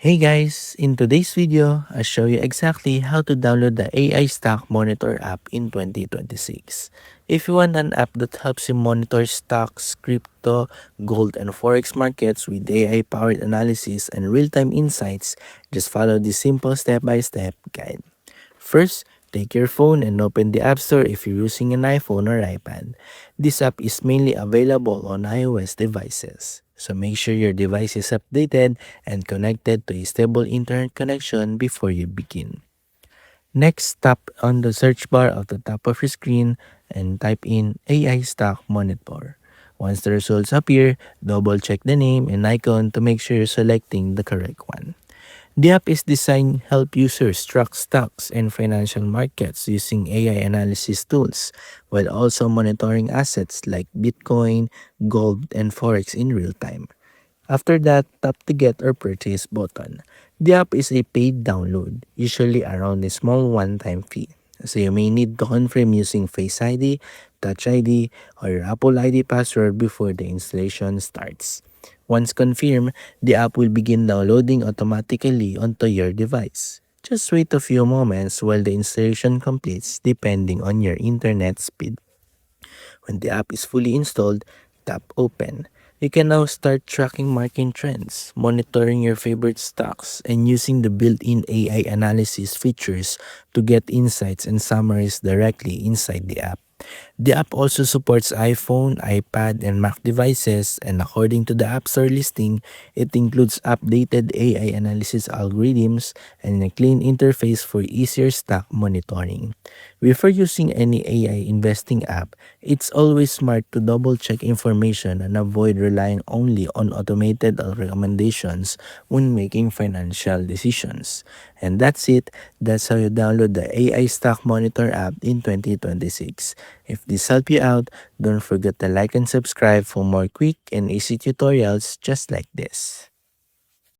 Hey guys, in today's video, I'll show you exactly how to download the AI Stock Monitor app in 2026. If you want an app that helps you monitor stocks, crypto, gold, and forex markets with AI-powered analysis and real-time insights, just follow this simple step-by-step guide. First, take your phone and open the App Store if you're using an iPhone or iPad. This app is mainly available on iOS devices. So make sure your device is updated and connected to a stable internet connection before you begin. Next, tap on the search bar at the top of your screen and type in AI Stock Monitor. Once the results appear, double check the name and icon to make sure you're selecting the correct one. The app is designed to help users track stocks and financial markets using AI analysis tools, while also monitoring assets like Bitcoin, gold, and Forex in real time. After that, tap the Get or Purchase button. The app is a paid download, usually around a small one-time fee. So you may need to confirm using Face ID, Touch ID, or your Apple ID password before the installation starts. Once confirmed, the app will begin downloading automatically onto your device. Just wait a few moments while the installation completes depending on your internet speed. When the app is fully installed, tap Open. You can now start tracking market trends, monitoring your favorite stocks, and using the built-in AI analysis features to get insights and summaries directly inside the app. The app also supports iPhone, iPad, and Mac devices, and according to the App Store listing, it includes updated AI analysis algorithms and a clean interface for easier stock monitoring. Before using any AI investing app, it's always smart to double check information and avoid relying only on automated recommendations when making financial decisions. And that's it. That's how you download the AI Stock Monitor app in 2026. If this helped you out, don't forget to like and subscribe for more quick and easy tutorials just like this.